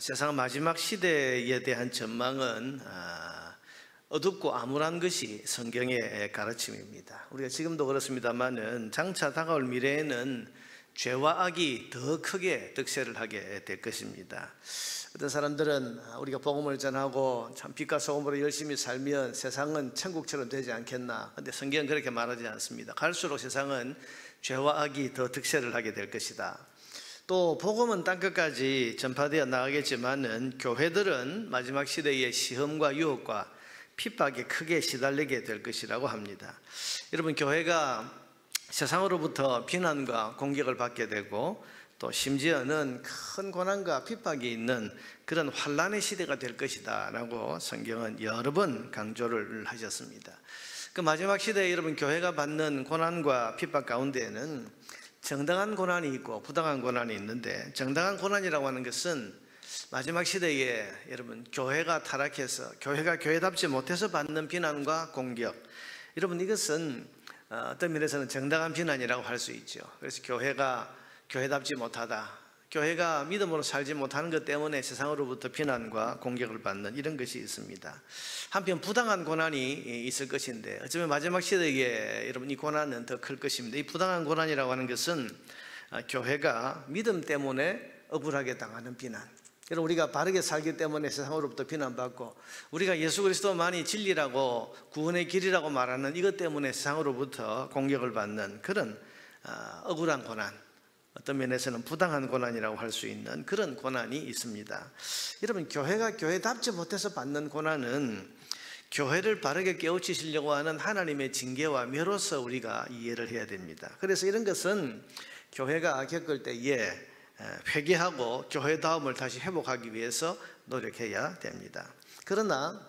세상 마지막 시대에 대한 전망은 어둡고 암울한 것이 성경의 가르침입니다. 우리가 지금도 그렇습니다만은 장차 다가올 미래에는 죄와 악이 더 크게 득세를 하게 될 것입니다. 어떤 사람들은 우리가 복음을 전하고 참 빛과 소금으로 열심히 살면 세상은 천국처럼 되지 않겠나. 그런데 성경은 그렇게 말하지 않습니다. 갈수록 세상은 죄와 악이 더 득세를 하게 될 것이다. 또 복음은 땅끝까지 전파되어 나가겠지만은 교회들은 마지막 시대의 시험과 유혹과 핍박에 크게 시달리게 될 것이라고 합니다. 여러분, 교회가 세상으로부터 비난과 공격을 받게 되고 또 심지어는 큰 고난과 핍박이 있는 그런 환난의 시대가 될 것이다 라고 성경은 여러 번 강조를 하셨습니다. 그 마지막 시대에 여러분, 교회가 받는 고난과 핍박 가운데에는 정당한 고난이 있고 부당한 고난이 있는데, 정당한 고난이라고 하는 것은 마지막 시대에 여러분 교회가 타락해서 교회가 교회답지 못해서 받는 비난과 공격, 여러분 이것은 어떤 면에서는 정당한 비난이라고 할 수 있죠. 그래서 교회가 교회답지 못하다, 교회가 믿음으로 살지 못하는 것 때문에 세상으로부터 비난과 공격을 받는 이런 것이 있습니다. 한편 부당한 고난이 있을 것인데 어쩌면 마지막 시대에 여러분 이 고난은 더 클 것입니다. 이 부당한 고난이라고 하는 것은 교회가 믿음 때문에 억울하게 당하는 비난, 여러분 우리가 바르게 살기 때문에 세상으로부터 비난받고 우리가 예수 그리스도만이 진리라고 구원의 길이라고 말하는 이것 때문에 세상으로부터 공격을 받는 그런 억울한 고난, 어떤 면에서는 부당한 고난이라고 할 수 있는 그런 고난이 있습니다. 여러분, 교회가 교회답지 못해서 받는 고난은 교회를 바르게 깨우치시려고 하는 하나님의 징계와 묘로서 우리가 이해를 해야 됩니다. 그래서 이런 것은 교회가 겪을 때에 회개하고 교회다움을 다시 회복하기 위해서 노력해야 됩니다. 그러나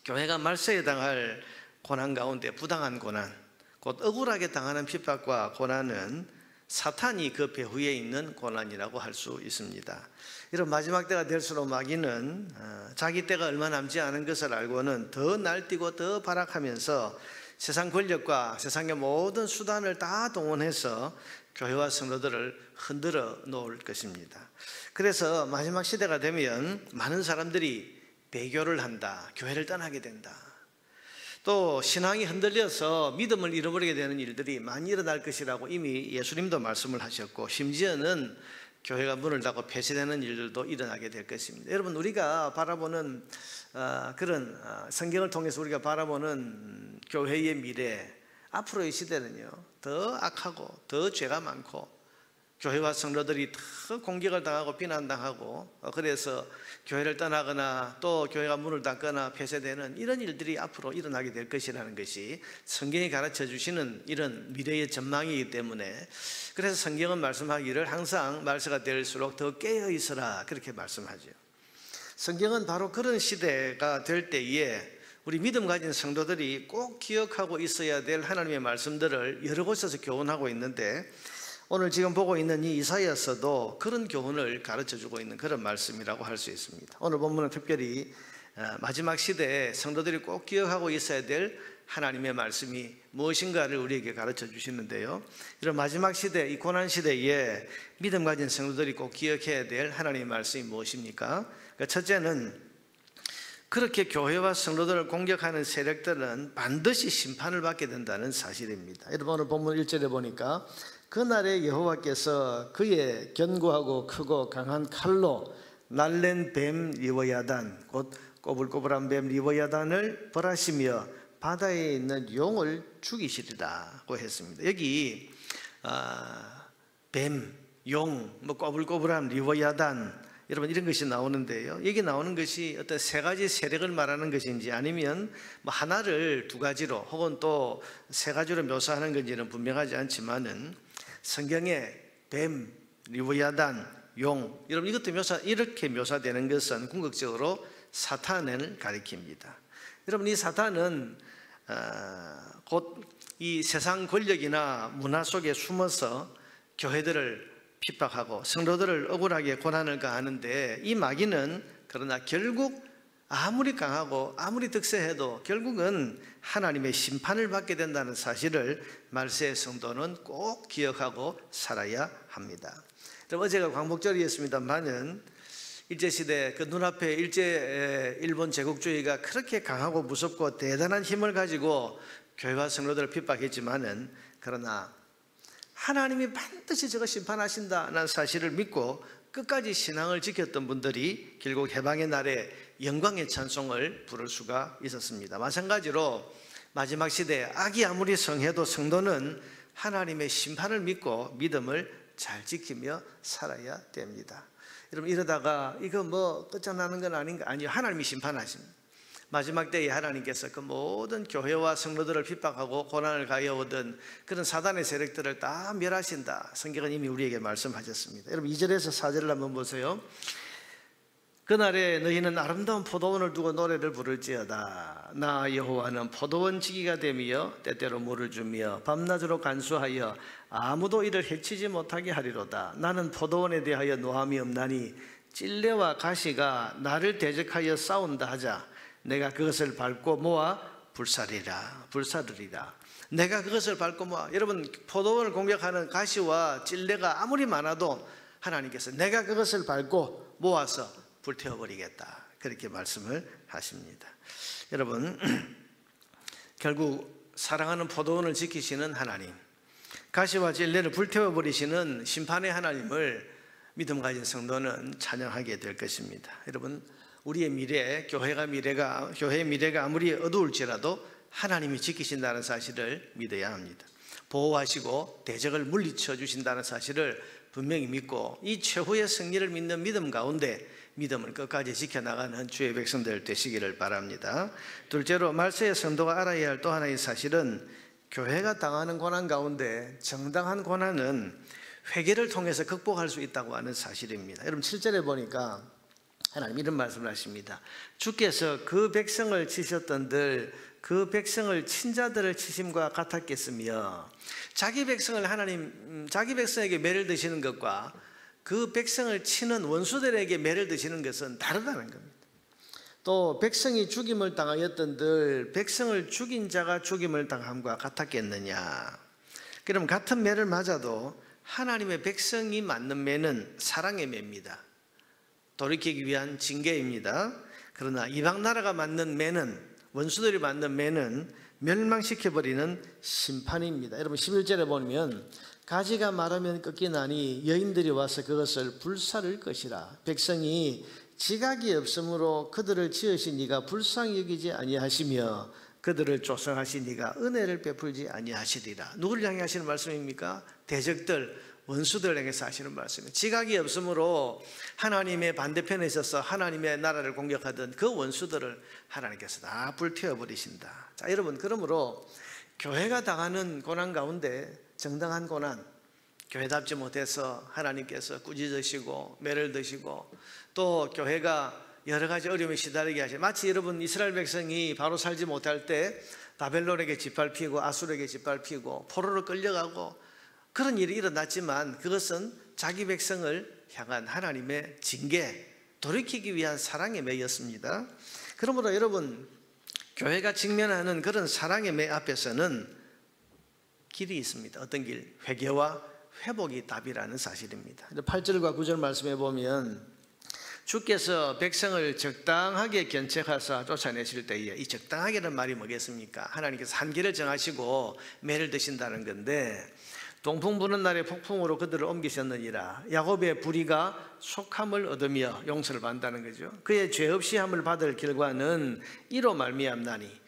교회가 말세에 당할 고난 가운데 부당한 고난, 곧 억울하게 당하는 핍박과 고난은 사탄이 그 배후에 있는 고난이라고 할 수 있습니다. 이런 마지막 때가 될수록 마귀는 자기 때가 얼마 남지 않은 것을 알고는 더 날뛰고 더 발악하면서 세상 권력과 세상의 모든 수단을 다 동원해서 교회와 성도들을 흔들어 놓을 것입니다. 그래서 마지막 시대가 되면 많은 사람들이 배교를 한다, 교회를 떠나게 된다, 또 신앙이 흔들려서 믿음을 잃어버리게 되는 일들이 많이 일어날 것이라고 이미 예수님도 말씀을 하셨고, 심지어는 교회가 문을 닫고 폐쇄되는 일들도 일어나게 될 것입니다. 여러분, 우리가 바라보는 그런 성경을 통해서 우리가 바라보는 교회의 미래, 앞으로의 시대는요 더 악하고 더 죄가 많고 교회와 성도들이 더 공격을 당하고 비난당하고, 그래서 교회를 떠나거나 또 교회가 문을 닫거나 폐쇄되는 이런 일들이 앞으로 일어나게 될 것이라는 것이 성경이 가르쳐 주시는 이런 미래의 전망이기 때문에, 그래서 성경은 말씀하기를 항상 말세가 될수록 더 깨어 있어라, 그렇게 말씀하죠. 성경은 바로 그런 시대가 될 때에 우리 믿음 가진 성도들이 꼭 기억하고 있어야 될 하나님의 말씀들을 여러 곳에서 교훈하고 있는데, 오늘 지금 보고 있는 이 이사야서도 그런 교훈을 가르쳐주고 있는 그런 말씀이라고 할 수 있습니다. 오늘 본문은 특별히 마지막 시대에 성도들이 꼭 기억하고 있어야 될 하나님의 말씀이 무엇인가를 우리에게 가르쳐 주시는데요, 이런 마지막 시대, 이 고난 시대에 믿음 가진 성도들이 꼭 기억해야 될 하나님의 말씀이 무엇입니까? 첫째는 그렇게 교회와 성도들을 공격하는 세력들은 반드시 심판을 받게 된다는 사실입니다. 여러분, 오늘 본문 1절에 보니까 그날에 여호와께서 그의 견고하고 크고 강한 칼로 날랜 뱀 리워야단, 곧 꼬불꼬불한 뱀 리워야단을 벌하시며 바다에 있는 용을 죽이시리라고 했습니다. 여기 뱀, 용, 꼬불꼬불한 리워야단, 여러분 이런 것이 나오는데요, 여기 나오는 것이 어떤 세 가지 세력을 말하는 것인지 아니면 하나를 두 가지로 혹은 또 세 가지로 묘사하는 건지는 분명하지 않지만은 성경에 뱀, 리워야단, 용, 여러분 이것도 이렇게 묘사되는 것은 궁극적으로 사탄을 가리킵니다. 여러분, 이 사탄은 곧 이 세상 권력이나 문화 속에 숨어서 교회들을 핍박하고 성도들을 억울하게 고난을 가하는데, 이 마귀는 그러나 결국 아무리 강하고 아무리 득세해도 결국은 하나님의 심판을 받게 된다는 사실을 말세의 성도는 꼭 기억하고 살아야 합니다. 어제가 광복절이었습니다만은 일제시대 그 눈앞에 일본 제국주의가 그렇게 강하고 무섭고 대단한 힘을 가지고 교회와 성도들을 핍박했지만은, 그러나 하나님이 반드시 저거 심판하신다는 사실을 믿고 끝까지 신앙을 지켰던 분들이 결국 해방의 날에 영광의 찬송을 부를 수가 있었습니다. 마찬가지로 마지막 시대에 악이 아무리 성해도 성도는 하나님의 심판을 믿고 믿음을 잘 지키며 살아야 됩니다. 여러분, 이러다가 이거 뭐 끝장나는 건 아닌가? 아니요, 하나님이 심판하십니다. 마지막 때에 하나님께서 그 모든 교회와 성도들을 핍박하고 고난을 가해오던 그런 사단의 세력들을 다 멸하신다. 성경은 이미 우리에게 말씀하셨습니다. 여러분, 2절에서 4절을 한번 보세요. 그날에 너희는 아름다운 포도원을 두고 노래를 부를지어다. 나 여호와는 포도원 지기가 되며 때때로 물을 주며 밤낮으로 간수하여 아무도 이를 해치지 못하게 하리로다. 나는 포도원에 대하여 노함이 없나니 찔레와 가시가 나를 대적하여 싸운다 하자 내가 그것을 밟고 모아 불사르리라. 내가 그것을 밟고 모아. 여러분, 포도원을 공격하는 가시와 찔레가 아무리 많아도 하나님께서 내가 그것을 밟고 모아서 불태워버리겠다, 그렇게 말씀을 하십니다. 여러분, 결국 사랑하는 포도원을 지키시는 하나님, 가시와 찔레를 불태워버리시는 심판의 하나님을 믿음 가진 성도는 찬양하게 될 것입니다. 여러분, 우리의 미래, 교회의 미래가 아무리 어두울지라도 하나님이 지키신다는 사실을 믿어야 합니다. 보호하시고 대적을 물리쳐 주신다는 사실을 분명히 믿고 이 최후의 승리를 믿는 믿음 가운데 믿음을 끝까지 지켜나가는 주의 백성들 되시기를 바랍니다. 둘째로, 말세의 성도가 알아야 할 또 하나의 사실은 교회가 당하는 고난 가운데 정당한 고난은 회개를 통해서 극복할 수 있다고 하는 사실입니다. 여러분, 7절에 보니까 하나님 이런 말씀을 하십니다. 주께서 그 백성을 치셨던들 그 백성을 친자들을 치심과 같았겠으며, 자기 백성에게 매를 드시는 것과 그 백성을 치는 원수들에게 매를 드시는 것은 다르다는 겁니다. 또 백성이 죽임을 당하였던들 백성을 죽인 자가 죽임을 당함과 같았겠느냐. 그럼 같은 매를 맞아도 하나님의 백성이 맞는 매는 사랑의 매입니다. 돌이키기 위한 징계입니다. 그러나 이방 나라가 맞는 매는, 원수들이 맞는 매는 멸망시켜버리는 심판입니다. 여러분, 11절에 보면 가지가 마르면 꺾이나니 여인들이 와서 그것을 불사를 것이라. 백성이 지각이 없으므로 그들을 지으신 이가 불쌍히 여기지 아니하시며 그들을 조성하신 이가 은혜를 베풀지 아니하시리라. 누구를 향해 하시는 말씀입니까? 대적들, 원수들 향해서 하시는 말씀입니다. 지각이 없으므로 하나님의 반대편에 있어서 하나님의 나라를 공격하던 그 원수들을 하나님께서 다 불태워버리신다. 자, 여러분, 그러므로 교회가 당하는 고난 가운데 정당한 고난, 교회답지 못해서 하나님께서 꾸짖으시고 매를 드시고 또 교회가 여러 가지 어려움에 시달리게 하시고, 마치 여러분 이스라엘 백성이 바로 살지 못할 때 바벨론에게 짓밟히고 아수르에게 짓밟히고 포로로 끌려가고 그런 일이 일어났지만 그것은 자기 백성을 향한 하나님의 징계, 돌이키기 위한 사랑의 매였습니다. 그러므로 여러분, 교회가 직면하는 그런 사랑의 매 앞에서는 길이 있습니다. 어떤 길? 회개와 회복이 답이라는 사실입니다. 8절과 9절 말씀해 보면 주께서 백성을 적당하게 견책하사 쫓아내실 때에, 이 적당하게는 말이 뭐겠습니까? 하나님께서 한계를 정하시고 매를 드신다는 건데, 동풍 부는 날에 폭풍으로 그들을 옮기셨느니라. 야곱의 불의가 속함을 얻으며 용서를 받는다는 거죠. 그의 죄 없이 함을 받을 결과는 이로 말미암나니,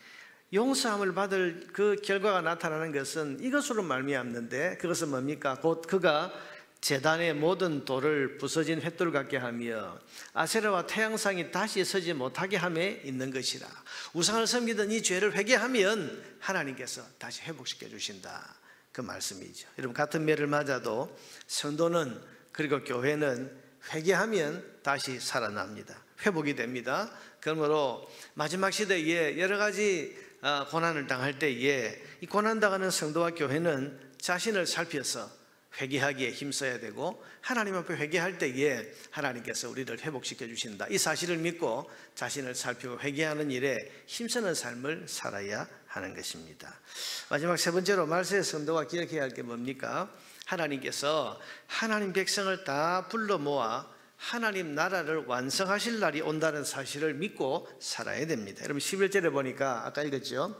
용서함을 받을 그 결과가 나타나는 것은 이것으로 말미암는데, 그것은 뭡니까? 곧 그가 제단의 모든 돌을 부서진 횃돌 같게 하며 아세라와 태양상이 다시 서지 못하게 함에 있는 것이라. 우상을 섬기던 이 죄를 회개하면 하나님께서 다시 회복시켜 주신다, 그 말씀이죠. 여러분, 같은 매를 맞아도 성도는, 그리고 교회는 회개하면 다시 살아납니다. 회복이 됩니다. 그러므로 마지막 시대에 여러 가지 고난을 당할 때에 이 고난당하는 성도와 교회는 자신을 살펴서 회개하기에 힘써야 되고, 하나님 앞에 회개할 때에 하나님께서 우리를 회복시켜 주신다, 이 사실을 믿고 자신을 살피고 회개하는 일에 힘쓰는 삶을 살아야 하는 것입니다. 마지막 세 번째로, 말세의 성도가 기억해야 할 게 뭡니까? 하나님께서 하나님 백성을 다 불러 모아 하나님 나라를 완성하실 날이 온다는 사실을 믿고 살아야 됩니다. 여러분 11절에 보니까 아까 읽었죠?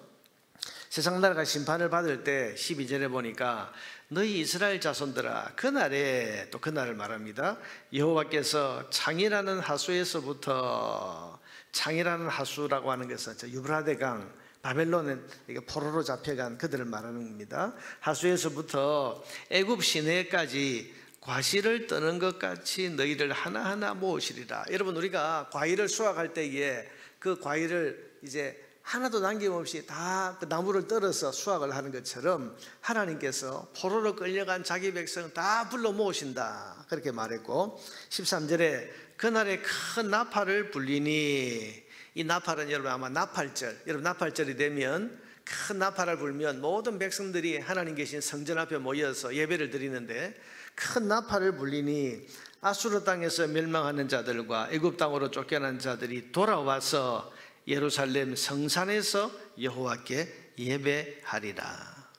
세상 나라가 심판을 받을 때 12절에 보니까 너희 이스라엘 자손들아 그날에, 또 그날을 말합니다. 여호와께서 창이라는 하수에서부터, 창이라는 하수라고 하는 것은 유브라데 강, 바벨론은 포로로 잡혀간 그들을 말하는 겁니다. 하수에서부터 애굽 시내까지 과실을 떠는 것 같이 너희를 하나하나 모으시리라. 여러분 우리가 과일을 수확할 때에 그 과일을 이제 하나도 남김없이 다 그 나무를 떨어서 수확을 하는 것처럼 하나님께서 포로로 끌려간 자기 백성 다 불러 모으신다, 그렇게 말했고 13절에 그날에 큰 나팔을 불리니, 이 나팔은 여러분 아마 나팔절, 여러분 나팔절이 되면 큰 나팔을 불면 모든 백성들이 하나님 계신 성전 앞에 모여서 예배를 드리는데, 큰 나팔을 불리니 아수르 땅에서 멸망하는 자들과 애굽 땅으로 쫓겨난 자들이 돌아와서 예루살렘 성산에서 여호와께 예배하리라.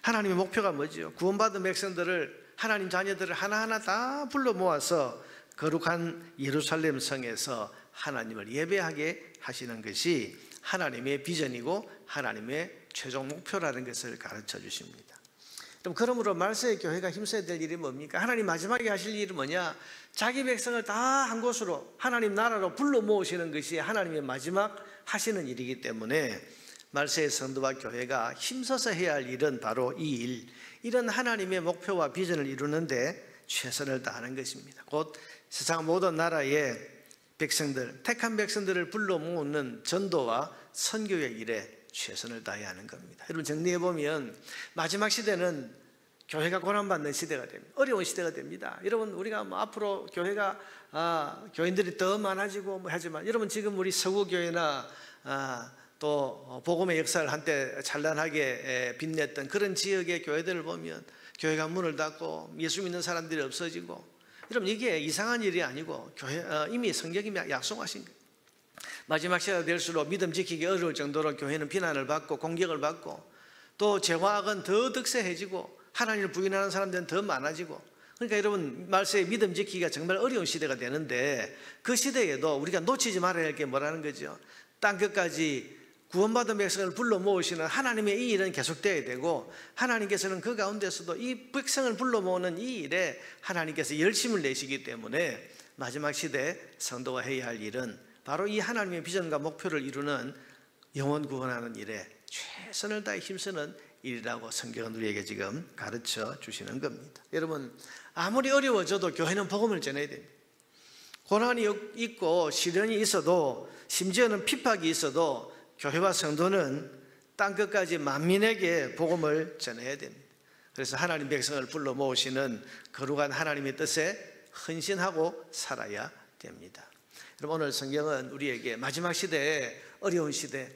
하나님의 목표가 뭐죠? 구원받은 백성들을, 하나님 자녀들을 하나하나 다 불러 모아서 거룩한 예루살렘 성에서 하나님을 예배하게 하시는 것이 하나님의 비전이고 하나님의 최종 목표라는 것을 가르쳐 주십니다. 그러므로 말세의 교회가 힘써야 될 일이 뭡니까? 하나님 마지막에 하실 일이 뭐냐? 자기 백성을 다 한 곳으로 하나님 나라로 불러 모으시는 것이 하나님의 마지막 하시는 일이기 때문에 말세의 성도와 교회가 힘써서 해야 할 일은 바로 이 일, 이런 하나님의 목표와 비전을 이루는데 최선을 다하는 것입니다. 곧 세상 모든 나라의 백성들, 택한 백성들을 불러 모으는 전도와 선교의 일에 최선을 다해야 하는 겁니다. 여러분 정리해 보면 마지막 시대는 교회가 고난받는 시대가 됩니다. 어려운 시대가 됩니다. 여러분 우리가 앞으로 교회가 교인들이 더 많아지고 하지만, 여러분 지금 우리 서구교회나 또 복음의 역사를 한때 찬란하게 빛냈던 그런 지역의 교회들을 보면 교회가 문을 닫고 예수 믿는 사람들이 없어지고, 여러분 이게 이상한 일이 아니고 이미 성경이 약속하신 거예요. 마지막 시대가 될수록 믿음 지키기 어려울 정도로 교회는 비난을 받고 공격을 받고, 또 죄와 악은 더 득세해지고 하나님을 부인하는 사람들은 더 많아지고, 그러니까 여러분 말세에 믿음 지키기가 정말 어려운 시대가 되는데, 그 시대에도 우리가 놓치지 말아야 할 게 뭐라는 거죠? 땅끝까지 구원받은 백성을 불러 모으시는 하나님의 이 일은 계속되어야 되고, 하나님께서는 그 가운데서도 이 백성을 불러 모으는 이 일에 하나님께서 열심을 내시기 때문에 마지막 시대 성도가 해야 할 일은 바로 이 하나님의 비전과 목표를 이루는 영혼 구원하는 일에 최선을 다해 힘쓰는 일이라고 성경은 우리에게 지금 가르쳐 주시는 겁니다. 여러분 아무리 어려워져도 교회는 복음을 전해야 됩니다. 고난이 있고 시련이 있어도, 심지어는 핍박이 있어도 교회와 성도는 땅끝까지 만민에게 복음을 전해야 됩니다. 그래서 하나님 백성을 불러 모으시는 거룩한 하나님의 뜻에 헌신하고 살아야 됩니다. 여러분 오늘 성경은 우리에게 마지막 시대에, 어려운 시대,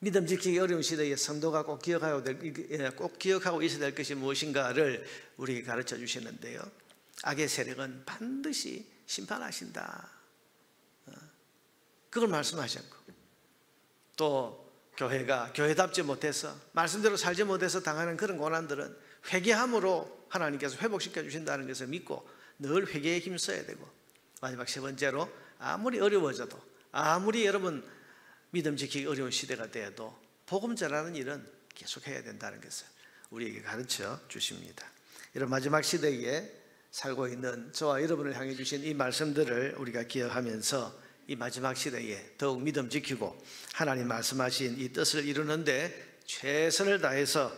믿음 지키기 어려운 시대에 성도가 꼭 기억하고 있어야 될 것이 무엇인가를 우리에게 가르쳐 주시는데요, 악의 세력은 반드시 심판하신다, 그걸 말씀하셨고, 또 교회가 교회답지 못해서 말씀대로 살지 못해서 당하는 그런 고난들은 회개함으로 하나님께서 회복시켜 주신다는 것을 믿고 늘 회개에 힘써야 되고, 마지막 세 번째로 아무리 어려워져도, 아무리 여러분 믿음 지키기 어려운 시대가 되어도 복음 전하는 일은 계속해야 된다는 것을 우리에게 가르쳐 주십니다. 이런 마지막 시대에 살고 있는 저와 여러분을 향해 주신 이 말씀들을 우리가 기억하면서 이 마지막 시대에 더욱 믿음 지키고 하나님 말씀하신 이 뜻을 이루는데 최선을 다해서,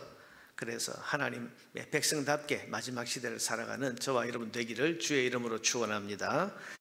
그래서 하나님의 백성답게 마지막 시대를 살아가는 저와 여러분 되기를 주의 이름으로 축원합니다.